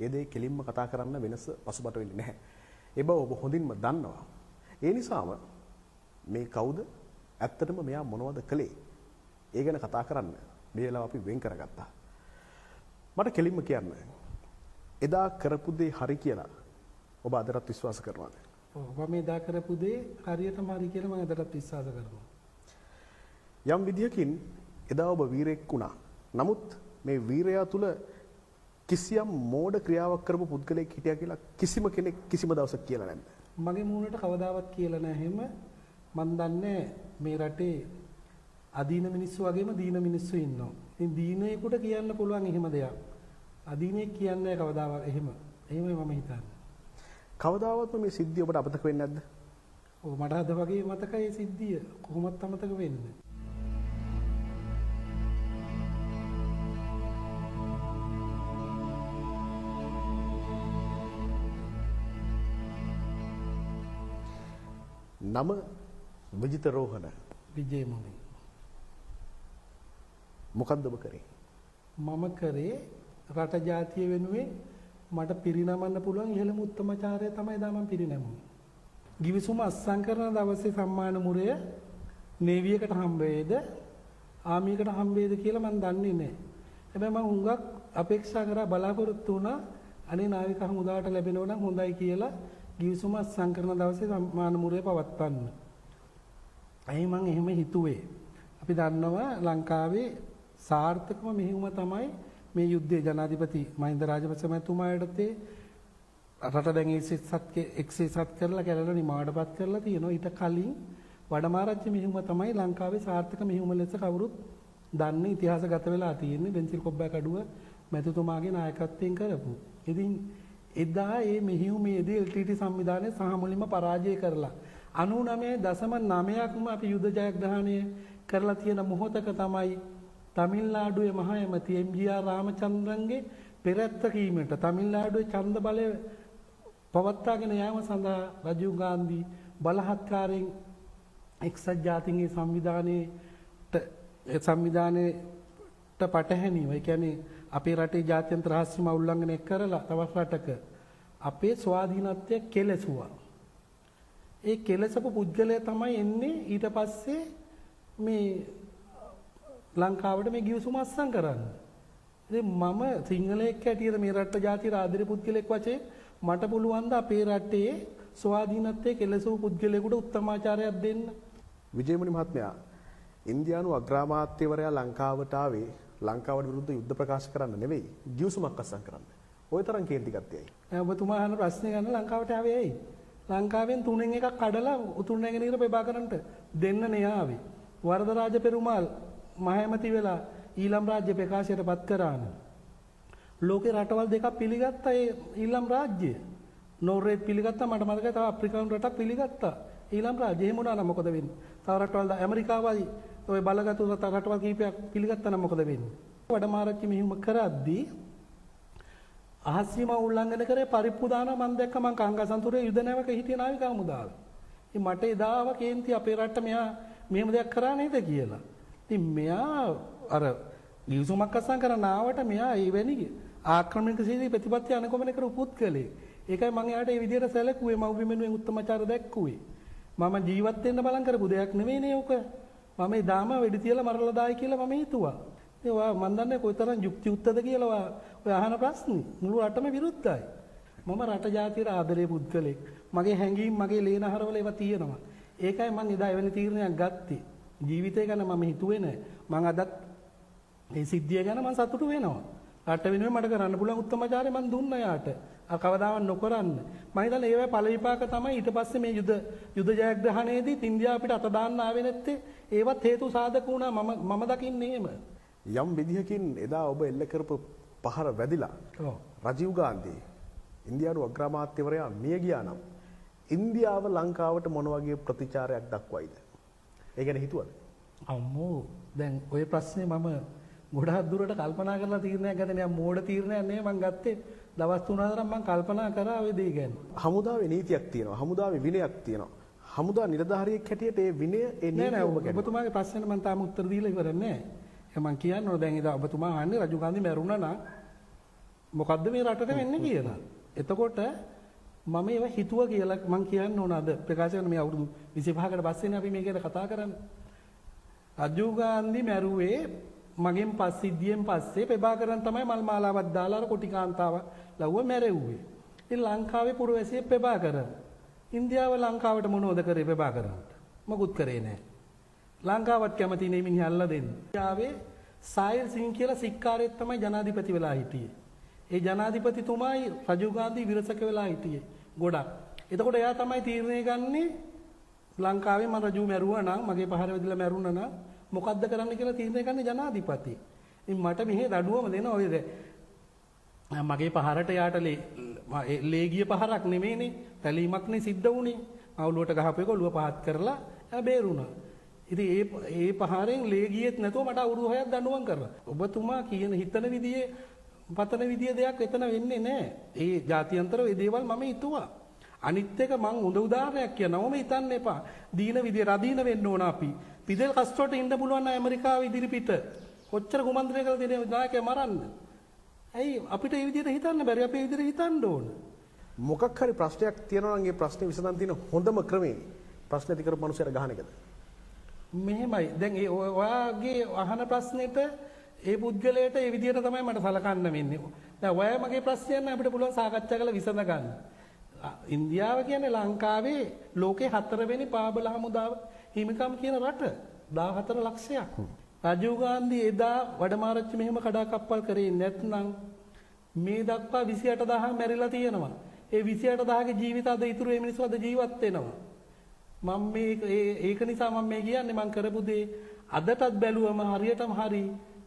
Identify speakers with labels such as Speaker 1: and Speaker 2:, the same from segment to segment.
Speaker 1: ඒ දේ කෙලින්ම කතා කරන්න වෙනස පසුබට වෙන්නේ නැහැ. ඒ බව ඔබ හොඳින්ම දන්නවා. ඒ නිසාම මේ කවුද? ඇත්තටම මෙයා මොනවද කළේ? ඒ ගැන කතා කරන්න මේ වෙලාව අපි වෙන් කරගත්තා. මට කෙලින්ම කියන්න. එදා කරපු දේ හරි කියලා ඔබ අදටත් විශ්වාස කරනවද?
Speaker 2: ඔව් මම එදා කරපු දේ හරියටම හරි කියලා මම අදටත් විශ්වාස කරනවා.
Speaker 1: යම් විදියකින් එදා ඔබ වීරයෙක් වුණා. නමුත් මේ වීරයා තුල කිසියම් මෝඩ ක්‍රියාවක් කරපු පුද්ගලයෙක් හිටියා කියලා කිසිම කෙනෙක් කිසිම දවසක් කියලා නැද්ද?
Speaker 2: මගේ මූණට කවදාවත් කියලා නැහැ එහෙම. මම දන්නේ මේ රටේ අදීන මිනිස්සු වගේම දීන මිනිස්සු ඉන්නවා. ඉතින් දීනේකට කියන්න පුළුවන් එහෙම දෙයක්. අදීනේ කියන්නේ කවදාවත් එහෙමයි මම හිතන්නේ.
Speaker 1: කවදාවත්ම මේ සිද්ධිය ඔබට අමතක වෙන්නේ නැද්ද?
Speaker 2: ඔව් මට අද වගේ මතකයි මේ සිද්ධිය. කොහොමත් අමතක වෙන්නේ.
Speaker 1: නම විජිත රෝහණ
Speaker 2: විජේමුනි.
Speaker 1: මොකක්ද ඔබ කරේ?
Speaker 2: මම කරේ රට ජාතිය වෙනුවෙන් මට පිරිනමන්න පුළුවන් ඉහළම උත්තමාචාරය තමයි දා මම පිරිනැමුනේ. ගිවිසුම අත්සන් කරන දවසේ සම්මාන මුරය නේවියකට හම්බ වේද ආමියකට හම්බ වේද කියලා මම දන්නේ නැහැ. හැබැයි මම හුඟක් අපේක්ෂා කරා බලාපොරොත්තු වුණා අනේ නාවික හමුදාවට ලැබෙනවා නම් හොඳයි කියලා ගිවිසුම අත්සන් කරන දවසේ සම්මාන මුරය පවත්වන්න. අයි මම එහෙම හිතුවේ. අපි දන්නවා ලංකාවේ සාර්ථකම මෙහෙයුම තමයි මේ යුද්ධයේ ජනාධිපති මහින්ද රාජපක්ෂ මහතුමාට රට දැන් 107 කරලා කැලල නිමාඩපත් කරලා තියෙනවා. ඊට කලින් වඩමාරච්චි මෙහෙයුම තමයි ලංකාවේ සාර්ථක මෙහෙයුම ලෙස කවුරුත් දන්නේ ඉතිහාසගත වෙලා තියෙන්නේ. බෙන්සිල් කොබ්බෑකඩුව මැතිතුමාගේ නායකත්වයෙන් කරපු. ඉතින් එදා මේ මෙහෙයුමේදී LTT සංවිධානය සහ මුලින්ම පරාජය කරලා 99.9%ක්ම අපි යුද ජයග්‍රහණය කරලා තියෙන මොහොතක තමයි තමිල්නාඩුවේ මහ ඇමති එම්.ජී.ආර්. රාමචන්ද්‍රන්ගේ පෙරැත්ත කීමට තමිල්නාඩුවේ ඡන්ද බලය පවත්වාගෙන යාම සඳහා රජීව් ගාන්ධි බලහත්කාරයෙන් එක්සත් ජාතීන්ගේ සංවිධානයට පටහැනිව ඒ කියන්නේ අපේ රටේ ජාත්‍යන්තර රහස් සීමා උල්ලංඝනය කරලා තවත් රටක අපේ ස්වාධීනත්වය කෙලෙසුවා. ඒ කෙලසපු පුද්ගලයා තමයි එන්නේ ඊට පස්සේ මේ ලංකාවට මේ ගිවිසුම අත්සන් කරන්න. ඉතින් මම සිංහලයෙක් හැටියට මේ රට ජාතිය ආදරේ පුද්ගලෙක් වශයෙන් මට පුළුවන් ද අපේ රටේ ස්වාධීනත්වයේ කෙලසූ පුද්ගලයෙකුට උත්තමාචාරයක් දෙන්න.
Speaker 1: විජේමුනි මහත්මයා ඉන්දියානු අග්‍රාමාත්‍යවරයා ලංකාවට ආවේ ලංකාවට විරුද්ධ යුද්ධ ප්‍රකාශ කරන්න නෙවෙයි ගිවිසුමක් අත්සන් කරන්න. ඔය තරම් කේන්ති ගත්තේ ඇයි?
Speaker 2: ඔබතුමා අහන ප්‍රශ්නේ ගන්න ලංකාවට ආවේ ඇයි? ලංකාවෙන් තුනෙන් එකක් කඩලා උතුරු නැගෙනහිර ප්‍රභාකරන්ට දෙන්න නේ ආවේ. වරදරාජ පෙරුමාල් මහඇමති වෙලා ඊළම් රාජ්‍ය ප්‍රකාශයට පත් කරාන. ලෝකේ රටවල් දෙකක් පිළිගත්තා ඒ ඊළම් රාජ්‍ය. නෝර්වේත් පිළිගත්තා මට මතකයි තව අප්‍රිකානු රටක් පිළිගත්තා. ඊළම් රාජ්‍ය එහෙම වුණා නම් මොකද වෙන්නේ? තව රටවල් ඇමරිකාවයි ඔය බලගත් රටවල් කීපයක් පිළිගත්තා නම් මොකද වෙන්නේ? වඩමාරච්චි මෙහෙයුම කරද්දී අහස් සීමා උල්ලංඝනය කරේ පරිප්පු දානවා මම දැක්ක මං කංගසන්තුරේ යුද නැවක හිටිය නාවික හමුදාව. ඉතින් මට එදාව කේන්ති අපේ රටට මෙහා මෙහෙම දෙයක් කරා නේද කියලා. ඉතින් මෙයා අර ගිවිසුමක් අත්සන් කරන ආවට මෙයා එවැනි ආක්‍රමණිකශීලී ප්‍රතිපත්ති අනුගමනය කර උපුත්කලේ. ඒකයි මම එයාට මේ විදිහට සැලකුවේ මම වෙනුවෙන් උත්තමාචාර දැක්කුවේ. මම ජීවත් වෙන්න බලන් කරපු දෙයක් නෙවෙයිනේ ඔක. මම ඒ දාම වෙඩි තියලා මරලා දායි කියලා මම හිතුවා. ඒ වා මන් දන්නේ කොයිතරම් යුක්ති උත්තද කියලා ඔය අහන ප්‍රශ්නේ මුළු රටම විරුද්ධයි. මම රට ජාතියට ආදරේ පුද්ගලෙක්. මගේ හැඟීම් මගේ ලේනහරවල ඒවා තියෙනවා. ඒකයි මම එදා එවැනි තීරණයක් ගත්තේ. ජීවිතය ගැන මම හිතුවේ නැහැ. මම අදත් මේ සිද්ධිය ගැන මම සතුටු වෙනවා. රට වෙනුවෙන් මට කරන්න පුළුවන් උත්තමාචාරය මම දුන්නා යාට. කවදාවත් නොකරන්න. මම හිතන්නේ ඒවයි ඵල විපාක තමයි ඊට පස්සේ මේ යුද ජයග්‍රහණයේදී ඉන්දියාව අපිට අත දාන්න ආවේ නැත්තේ. ඒවත් හේතු සාධක වුණා මම දකින්නේ එහෙම.
Speaker 1: යම් විදිහකින් එදා ඔබ එල්ල කරපු පහර වැදිලා රජීව් ගාන්ධි ඉන්දියානු අග්‍රාමාත්‍යවරයා මිය ගියා නම් ඉන්දියාව ලංකාවට මොන වගේ ප්‍රතිචාරයක් දක්වයිද? ඒ ගැන හිතුවද?
Speaker 2: අම්මෝ දැන් ওই ප්‍රශ්නේ මම ගොඩාක් දුරට කල්පනා කරලා තීරණයක් ගත්තේ නෑ. මෝඩ තීරණයක් නෙවෙයි මම ගත්තේ. දවස් 3-4ක් මම කල්පනා කරා ওই දේ ගැන.
Speaker 1: හමුදාවේ නීතියක් තියෙනවා. හමුදාවේ විනයක් තියෙනවා. හමුදා නිලධාරියෙක් හැටියට ඒ විනය ඒ නීතිය ඔබ ගැන.
Speaker 2: ඔබතුමාගේ ප්‍රශ්නෙට මම තාම උත්තර දීලා ඉවර නෑ. මම කියන්න ඕන දැන් ඉතින් ඔබතුමා අහන්නේ රජීව් ගාන්ධි මැරුණා නම් මොකද්ද මේ රටට වෙන්නේ කියලා. එතකොට මම ඒව හිතුවා කියලා මං කියන්න ඕන අද ප්‍රකාශ කරන මේ අවුරුදු 25කට පස්සේනේ අපි මේක ගැන කතා කරන්නේ. රජීව් ගාන්ධි මැරුවේ මගෙන් පස්සිද්ධියෙන් පස්සේ ප්‍රභාකරන් තමයි මල් මාලාවක් දාලා අර කොටි කාන්තාව ලව්ව මැරෙව්වේ. ඉතින් ලංකාවේ පුරවැසියෙක් ප්‍රභාකරන්. ඉන්දියාව ලංකාවට මොනවද කරේ ප්‍රභාකරන්ට? මොකුත් කරේ නැහැ. ලංකාවත් කැමති නේ මිනිහ අල්ල දෙන්න. ඉන්දියාවේ සායර් සිං කියලා සික්කාරයෙක් තමයි ජනාධිපති වෙලා හිටියේ. ඒ ජනාධිපතිතුමායි රජීව් ගාන්ධි විරසක වෙලා හිටියේ ගොඩක්. එතකොට එයා තමයි තීරණය ගන්නේ ලංකාවේ මම රජු මැරුවා නම් මගේ පහර වැදිලා මැරුණා නම් මොකද්ද කරන්න කියලා තීරණය ගන්නේ ජනාධිපති. ඉතින් මට මෙහෙ දඩුවම දෙන ඔය මගේ පහරට යාට ලේ ගිය පහරක් නෙමෙයිනේ. පැලීමක්නේ සිද්ධ වුණේ. අවුලුවට ගහපු එක ඔළුව පහත් කරලා එයා බේරුණා. ඉතින් ඒ පහරෙන් ලේ ගියෙත් නැතුව මට අවුරුදු 6ක් දඬුවම් කරා. ඔබතුමා කියන හිතන විදිහේ පතන විදිය දෙයක් එතන වෙන්නේ නැහැ. ඒ ජාත්‍යන්තරව ඒ දේවල් මම හිතුවා. අනිත් එක මං හොඳ උදාහරණයක් කියනවා. මම හිතන්න එපා. දීන විදිය රදීන වෙන්න ඕන අපි. පිදෙල් කස්ට්‍රෝට ඉන්න පුළුවන් නම් ඇමරිකාව ඉදිරිපිට කොච්චර කුමන්ත්‍රණය කළා දෙන නායකයා මරන්න. ඇයි අපිට ඒ විදිහට හිතන්න බැරි? අපි ඒ විදිහට හිතන්න ඕන.
Speaker 1: මොකක් හරි ප්‍රශ්නයක් තියෙනවා නම් ඒ ප්‍රශ්නේ විසඳන් තියෙන හොඳම ක්‍රමේ ප්‍රශ්න ඇති කරපු මනුස්සයර ගහන එකද?
Speaker 2: මෙහෙමයි. දැන් ඒ ඔයාගේ අහන ප්‍රශ්නෙට ඒ පුද්ගලයාට ඒ විදිහට තමයි මට සලකන්න වෙන්නේ. දැන් ඔය මගේ ප්‍රශ්නයක් නෑ අපිට පුළුවන් සාකච්ඡා කරලා විසඳ ගන්න. ඉන්දියාව කියන්නේ ලංකාවේ ලෝකේ 4 වෙනි පාබල හමුදාව හිමිකම් කියන රට 14 ලක්ෂයක්. රජීව් ගාන්ධි එදා වඩමාරච්චි මෙහෙම කඩාකප්පල් කරේ නැත්නම් මේ දක්වා 28000 මැරිලා තියෙනවා. ඒ 28000ගේ ජීවිත අද ඉතුරු මේ මිනිස්සු අද ජීවත් වෙනවා. මම ඒක නිසා මම මේ කියන්නේ මම කරපු දේ අදටත් බැලුවම හරියටම හරි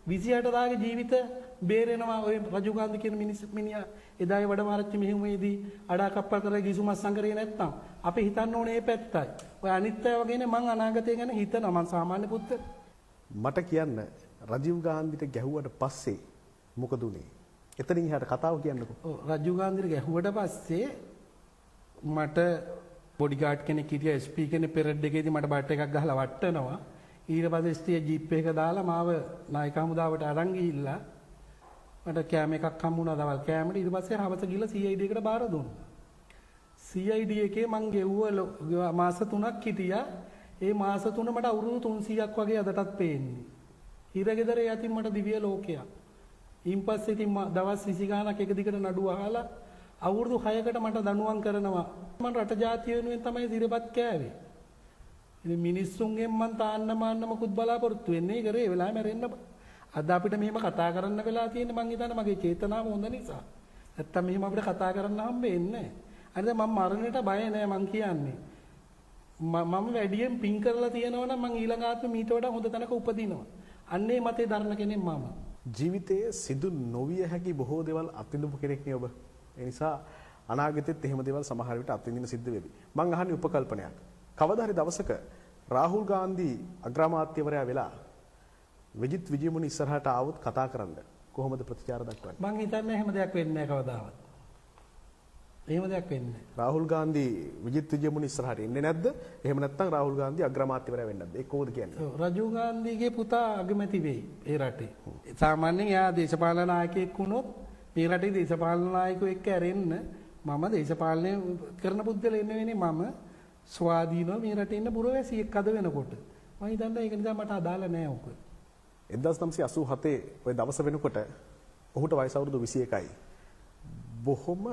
Speaker 2: 28000ගේ ජීවිත බේරෙනවා ඔය රජීව් ගාන්ධි කියන මිනිහා එදායේ වැඩමාරච්චි මෙහෙමේදී අඩාකප්පල් කරලා ගිසුමස් සංකරේ නැත්තම් අපි හිතන්න ඕනේ මේ පැත්තයි. ඔය අනිත් අය වගේනේ මං අනාගතය ගැන හිතනවා මං සාමාන්‍ය පුත්ත.
Speaker 1: මට කියන්න රජීව් ගාන්ධිට ගැහුවට පස්සේ මොකද උනේ? එතනින් එහාට කතාව කියන්නකෝ. ඔව්
Speaker 2: රජීව් ගාන්ධිට ගැහුවට පස්සේ මට බොඩිගාඩ් කෙනෙක් හිටියා SP කෙනෙක් පෙරඩ් එකේදී මට බට් එකක් ගහලා වට්ටනවා. ඊට පස්සේ ස්ටිය ජීප් එක දාලා මාව නායක හමුදාවට අරන් ගිහිල්ලා මට කෑම එකක් හම්බුණා දවල් කෑමට. ඊට පස්සේ හවස ගිහලා CID එකට බාර දුන්නා. CID එකේ මං ගෙව්ව මාස 3ක් හිටියා. ඒ මාස 3 මට අවුරුදු 300ක් වගේ අදටත් පේන්නේ. හිරගෙදර යතින් මට දිව්‍ය ලෝකයක්. ඊන් පස්සේ ඉතින් දවස් 20 ගාණක් එක දිගට නඩුව අහලා අවුරුදු 6කට මට දඬුවම් කරනවා. මම රට ජාතිය වෙනුවෙන් තමයි දිරපත් කෑවේ. ඉතින් මිනිස්සුන්ගෙන් මං තාන්න මාන්න මොකුත් බලාපොරොත්තු වෙන්නේ කරේ ඒ වෙලාවෙම මැරෙන්න. අද අපිට මෙහෙම කතා කරන්න වෙලා තියෙන්නේ මං හිතන්නේ මගේ චේතනාව හොඳ නිසා. නැත්තම් මෙහෙම අපිට කතා කරන්න හම්බෙන්නේ නැහැ. හරිද මම මරණයට බය නැහැ මං කියන්නේ. මම වැඩියෙන් පින් කරලා තියෙනවා නම් මං ඊළඟ ආත්මෙ මීට වඩා හොඳ තැනක උපදිනවා. අන්නේ මතේ දරන කෙනෙක් මම.
Speaker 1: ජීවිතයේ සිදු නොවිය හැකි බොහෝ දේවල් අත්විඳපු කෙනෙක් නේ ඔබ. ඒ නිසා අනාගතෙත් එහෙම දේවල් සමහර විට අත්විඳින්න සිද්ධ වෙවි. මං අහන්නේ උපකල්පනයක්. කවදා හරි දවසක රාහුල් ගාන්ධි අග්‍රාමාත්‍යවරයා වෙලා විජිත් විජයමුණි ඉස්සරහට ආවොත් කතා කරන්න කොහොමද ප්‍රතිචාර දක්වන්නේ?
Speaker 2: මං හිතන්නේ එහෙම දෙයක් වෙන්නේ නැහැ කවදාවත්. එහෙම දෙයක් වෙන්නේ නැහැ.
Speaker 1: රාහුල් ගාන්ධි විජිත් විජයමුණි ඉස්සරහට එන්නේ නැද්ද? එහෙම නැත්නම් රාහුල් ගාන්ධි අග්‍රාමාත්‍යවරයා වෙන්නේ නැද්ද? ඒක කොහොමද කියන්නේ?
Speaker 2: ඔව් රජීව් ගාන්ධිගේ පුතා අගමැති වෙයි ඒ රටේ. සාමාන්‍යයෙන් එයා දේශපාලන නායකයෙක් වුණොත් මේ රටේ දේශපාලන නායකයෙක් එක්ක ඇරෙන්න මම දේශපාලනය කරන පුද්ගලයෙක් නෙවෙයි මම ස්වාධීනව මේ රටේ ඉන්න පුරවැසියෙක් අද වෙනකොට. මම හිතන්නේ ඒක නිසා මට අදාළ නෑ ඔක.
Speaker 1: 1987 ඔය දවස වෙනකොට ඔහුට වයස අවුරුදු 21යි. බොහොම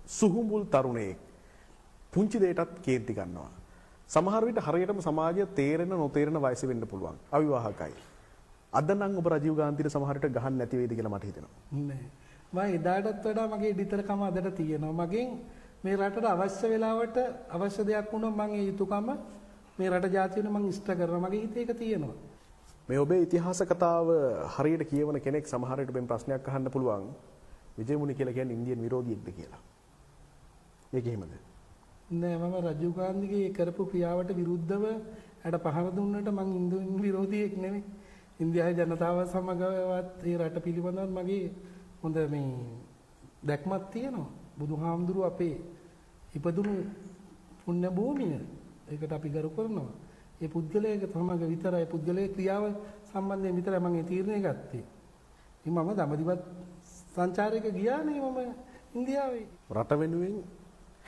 Speaker 1: සුහුඹුල් තරුණයෙක්. පුංචි දෙයකටත් කේන්ති ගන්නවා. සමහර විට හරියටම සමාජය තේරෙන නොතේරෙන වයස වෙන්න පුළුවන්. අවිවාහකයි. අද නම් ඔබ රජීව් ගාන්ධිට සමහර විට ගහන්න නැති වෙයිද කියලා මට හිතෙනවා.
Speaker 2: නෑ. මම එදාටත් වඩා මගේ ඉදිතරකම අදට තියෙනවා. මගෙන් මේ රටට අවශ්‍ය වෙලාවට අවශ්‍ය දෙයක් වුණොත් මම ඒ යුතුයකම මේ රට ජාතිය වෙන මම ඉෂ්ට කරනවා. මගේ හිතේ ඒක තියෙනවා.
Speaker 1: මේ ඔබේ ඉතිහාස කතාව හරියට කියවන කෙනෙක් සමහර විට බෙන් ප්‍රශ්නයක් අහන්න පුළුවන්. විජයමුණි කියලා කියන්නේ ඉන්දියන් විරෝධියෙක්ද කියලා. ඒක එහෙමද?
Speaker 2: නෑ මම රජීව් ගාන්ධිගේ කරපු ක්‍රියාවට විරුද්ධව අර පහර දුන්නට මං ඉන්දියන් විරෝධියෙක් නෙමෙයි. ඉන්දියාවේ ජනතාව සමගවත් ඒ රට පිළිබඳව මගේ හොඳ මේ දැක්මක් තියෙනවා. බුදුහාමුදුරුව අපේ ඉපදුණු පුණ්‍ය භූමිය. ඒකට අපි ගරු කරනවා. ඒ පුද්ගලයාගේ සමග විතරයි පුද්ගලයාගේ ක්‍රියාව සම්බන්ධයෙන් විතරයි මම ඒ තීරණය ගත්තේ. ඉතින් මම දඹදිවත් සංචාරයක ගියානේ මම ඉන්දියාවේ.
Speaker 1: රට වෙනුවෙන්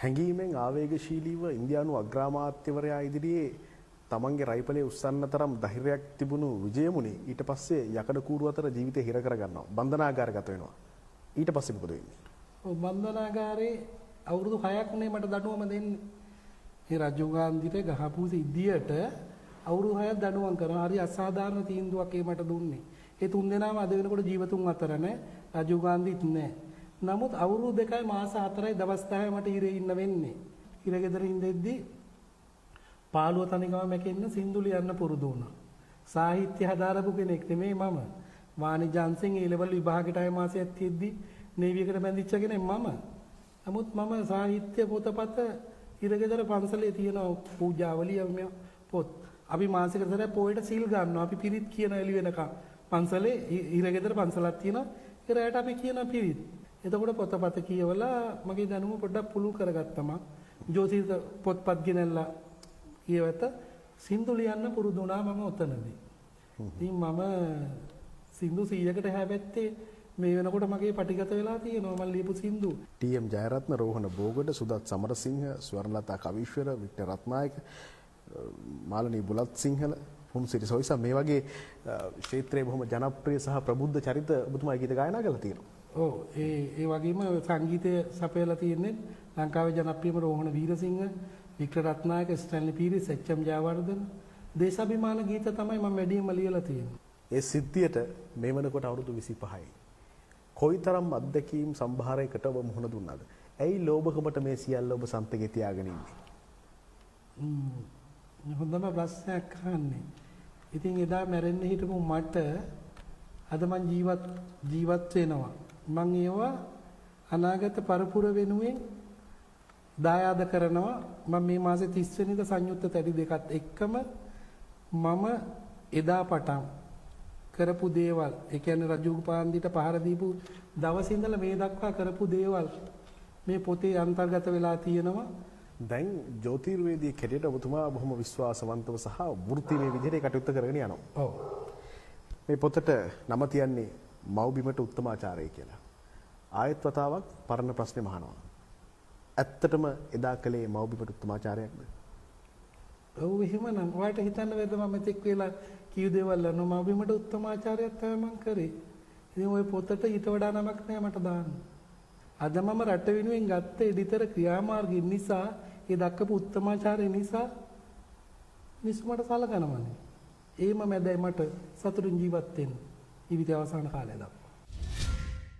Speaker 1: හැඟීමෙන් ආවේගශීලීව ඉන්දියානු අග්‍රාමාත්‍යවරයා ඉදිරියේ තමන්ගේ රයිපලේ උස්සන්න තරම් ධෛර්යයක් තිබුණු විජයමුණි ඊට පස්සේ යකඩ කූරු අතර ජීවිතේ හිර කරගන්නවා. බන්ධනාගාරගත වෙනවා. ඊට පස්සේ මොකද වෙන්නේ?
Speaker 2: ඔව් බන්ධනාගාරේ අවුරුදු 6ක් නේ මට දඬුවම දෙන්නේ. මේ රජීව් ගාන්ධිට ගහපු සිද්ධියට අවුරුදු 6ක් දඬුවම් කරනවා. හරි අසාධාරණ තීන්දුවක් ඒ මට දුන්නේ. ඒ තුන් දෙනාම අද වෙනකොට ජීවතුන් අතර නැහැ. රජීව් ගාන්ධිත් නැහැ. නමුත් අවුරුදු 2යි මාස 4යි දවස් 10යි මට ඉරේ ඉන්න වෙන්නේ. ඉරගෙදර ඉඳෙද්දි පාළුව තනිකම මැකෙන්න සින්දු ලියන්න පුරුදු වුණා. සාහිත්‍ය හදාරපු කෙනෙක් නෙමෙයි මම. වාණිජ්‍ය අංශෙන් ඒ ලෙවල් විභාගයට අය මාසයක් තියෙද්දි නේවියකට බැඳිච්ච කෙනෙක් මම. නමුත් මම සාහිත්‍ය පොතපත ඉරගෙදර පන්සලේ තියෙන පූජාවලිය පොත් අපි මාසික සැරයක් පොයට සීල් ගන්නවා. අපි පිරිත් කියන එළි වෙනකම් පන්සලේ ඉරගෙදර පන්සලක් තියෙනවා. ඒ රැයට අපි කියන පිරිත්. එතකොට පොතපත කියවලා මගේ දැනුම පොඩ්ඩක් පුළුල් කරගත්තම ජෝතිෂ පොත්පත් ගෙනල්ලා කියවත සින්දු ලියන්න පුරුදු වුණා මම ඔතනදී. ඉතින් මම සින්දු 100කට හැබැත්තේ මේ වෙනකොට මගේ පටිගත වෙලා තියෙනවා මම ලියපු සින්දු.
Speaker 1: ටී.එම්. ජයරත්න, රෝහණ බෝගඩ, සුදත් සමරසිංහ, ස්වර්ණලතා කවීශ්වර, වික්ටර් රත්නායක, මාලනී බුලත් සිංහල, පුන්සිරි සොයිසා මේ වගේ ක්ෂේත්‍රයේ බොහොම ජනප්‍රිය සහ ප්‍රබුද්ධ චරිත ඔබතුමායි ගීත ගායනා කරලා තියෙනවා.
Speaker 2: ඔව් ඒ වගේම සංගීතය සපයලා තියෙන්නේ ලංකාවේ ජනප්‍රියම Rohana Weerasinghe, Victor Ratnayake, Stanley Peiris, H M. Jayawardena දේශාභිමාන ගීත තමයි මම වැඩිම ලියලා තියෙන්නේ.
Speaker 1: ඒ සිද්ධියට මේ වෙනකොට අවුරුදු 25යි. කොයිතරම් අත්දැකීම් සම්භාරයකට ඔබ මුහුණ දුන්නාද? ඇයි ලෝභකමට මේ සියල්ල ඔබ සම්පතේ තියාගෙන ඉන්නේ?
Speaker 2: හොඳම ප්‍රශ්නයක් අහන්නේ. ඉතින් එදා මැරෙන්න හිටපු මට අද මං ජීවත් වෙනවා. මං ඒවා අනාගත පරපුර වෙනුවෙන් දායාද කරනවා. මම මේ මාසේ 30 වෙනිදා සංයුක්ත තැටි දෙකත් එක්කම මම එදා පටන් කරපු දේවල්, ඒ කියන්නේ රජු පාන්දිට පහර දීපු දවසේ ඉඳලා මේ දක්වා කරපු දේවල් මේ පොතේ අන්තර්ගත වෙලා තියෙනවා.
Speaker 1: දැන් ජ්‍යොතිර්වේදී කැඩේට ඔබතුමා බොහොම විශ්වාසවන්තව සහ වෘත්තීය විදිහට කටයුතු කරගෙන යනවා.
Speaker 2: ඔව්.
Speaker 1: මේ පොතට නම තියන්නේ මව්බිමට උත්තමාචාරය කියලා. ආයත් වතාවක් පරණ ප්‍රශ්නේ මහනවා. ඇත්තටම එදා කලේ මව්බිමට උත්තමාචාරයක්ද?
Speaker 2: ඔව් එහෙමනම් ඔයාලට හිතන්න බැරිද මම මෙතෙක් වෙලා කීව දේවල් කරනවා මව්බිමට උත්තමාචාරයක් තමයි මම කරේ. ඉතින් ওই පොතට ඊට වඩා නමක් නෑ මට දාන්න. අද මම රට වෙනුවෙන් ගත්ත එඩිතර ක්‍රියාමාර්ගය නිසා ඒ දක්වපු උත්තමාචාරය නිසා මිනිස්සු මට සලකනවානේ. ඒම මැදයි මට සතුටින් ජීවත් වෙන්න ජීවිතය අවසාන කාලය දක්වා.